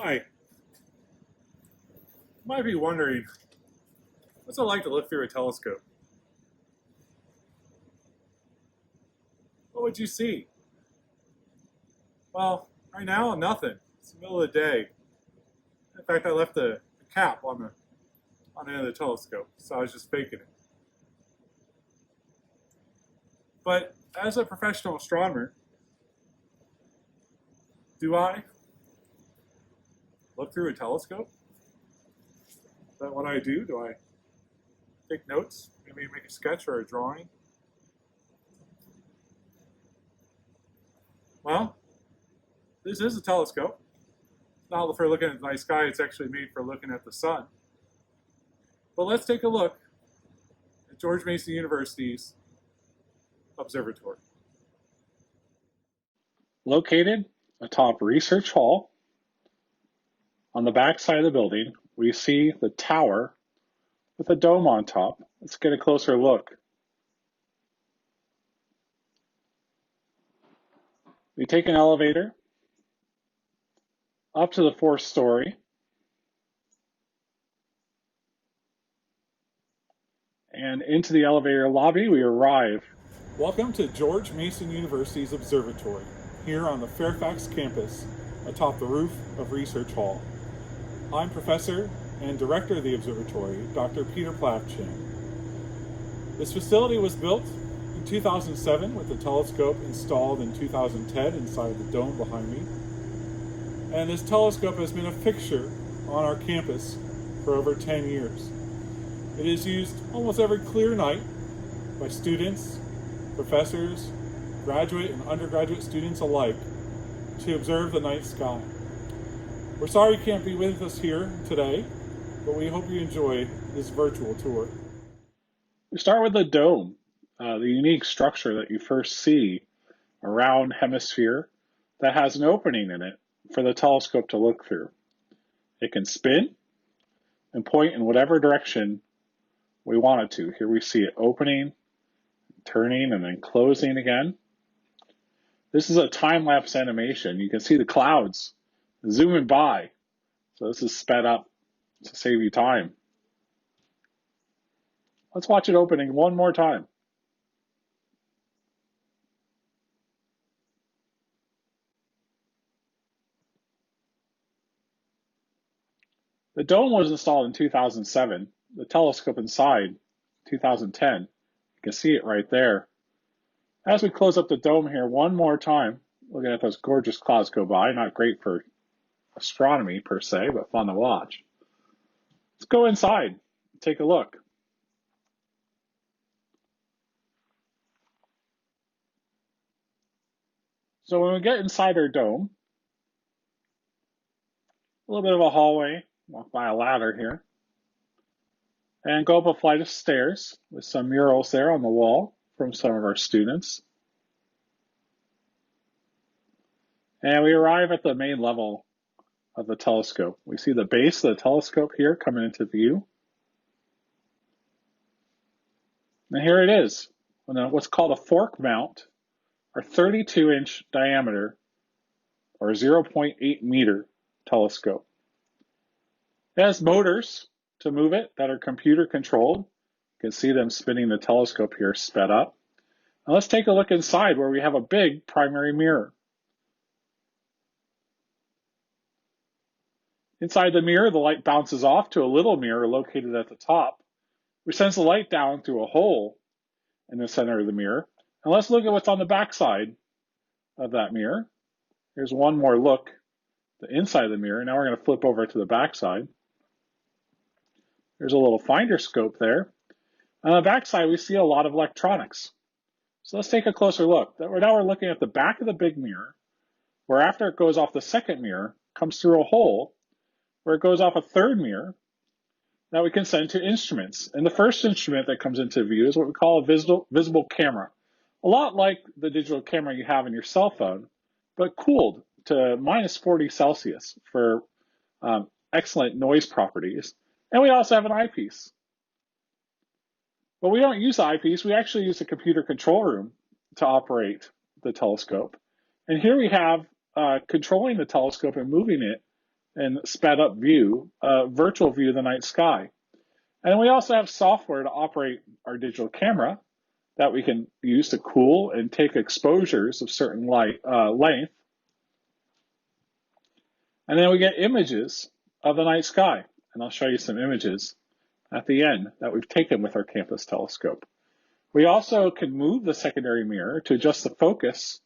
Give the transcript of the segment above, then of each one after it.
Hi. You might be wondering, what's it like to look through a telescope? What would you see? Well, right now, nothing. It's the middle of the day. In fact, I left the cap on the end of the telescope, so I was just faking it. But as a professional astronomer, do I look through a telescope? Is that what I do? Do I take notes? Maybe make a sketch or a drawing? Well, this is a telescope. It's not for looking at the night sky, it's actually made for looking at the sun. But let's take a look at George Mason University's observatory. Located atop Research Hall, on the back side of the building, we see the tower with a dome on top. Let's get a closer look. We take an elevator up to the fourth story, and into the elevator lobby we arrive. Welcome to George Mason University's observatory, here on the Fairfax campus, atop the roof of Research Hall. I'm Professor and Director of the observatory, Dr. Peter Plavchan. This facility was built in 2007 with the telescope installed in 2010 inside the dome behind me. And this telescope has been a fixture on our campus for over 10 years. It is used almost every clear night by students, professors, graduate and undergraduate students alike to observe the night sky. We're sorry you can't be with us here today, but we hope you enjoy this virtual tour. We start with the dome, the unique structure that you first see, a round hemisphere that has an opening in it for the telescope to look through. It can spin and point in whatever direction we want it to. Here we see it opening, turning, and then closing again. This is a time-lapse animation. You can see the clouds zooming by. So this is sped up to save you time. Let's watch it opening one more time. The dome was installed in 2007. The telescope inside, 2010. You can see it right there. As we close up the dome here one more time, looking at those gorgeous clouds go by, not great for astronomy per se, but fun to watch. Let's go inside and take a look. So when we get inside our dome, a little bit of a hallway, walk by a ladder here, and go up a flight of stairs with some murals there on the wall from some of our students. And we arrive at the main level of the telescope. We see the base of the telescope here coming into view. And here it is, what's called a fork mount, or 32-inch diameter, or 0.8 meter telescope. It has motors to move it that are computer controlled. You can see them spinning the telescope here sped up. Now let's take a look inside where we have a big primary mirror. Inside the mirror, the light bounces off to a little mirror located at the top, which sends the light down through a hole in the center of the mirror. And let's look at what's on the back side of that mirror. Here's one more look, the inside of the mirror. Now we're going to flip over to the back side. There's a little finder scope there. On the back side, we see a lot of electronics. So let's take a closer look. Now we're looking at the back of the big mirror, where after it goes off the second mirror, comes through a hole where it goes off a third mirror that we can send to instruments. And the first instrument that comes into view is what we call a visible camera. A lot like the digital camera you have in your cell phone, but cooled to minus 40 Celsius for excellent noise properties. And we also have an eyepiece. But we don't use the eyepiece, we actually use the computer control room to operate the telescope. And here we have controlling the telescope and moving it and sped up view, a virtual view of the night sky. And we also have software to operate our digital camera that we can use to cool and take exposures of certain light length. And then we get images of the night sky. And I'll show you some images at the end that we've taken with our campus telescope. We also can move the secondary mirror to adjust the focus.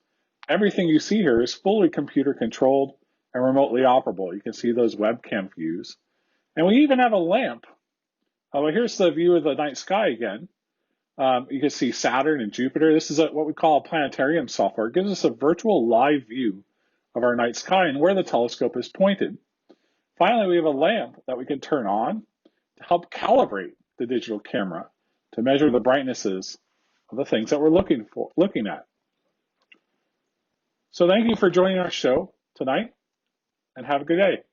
Everything you see here is fully computer controlled and remotely operable. You can see those webcam views. And we even have a lamp. Well, here's the view of the night sky again. You can see Saturn and Jupiter. This is what we call a planetarium software. It gives us a virtual live view of our night sky and where the telescope is pointed. Finally, we have a lamp that we can turn on to help calibrate the digital camera to measure the brightnesses of the things that we're looking at. So thank you for joining our show tonight, and have a good day.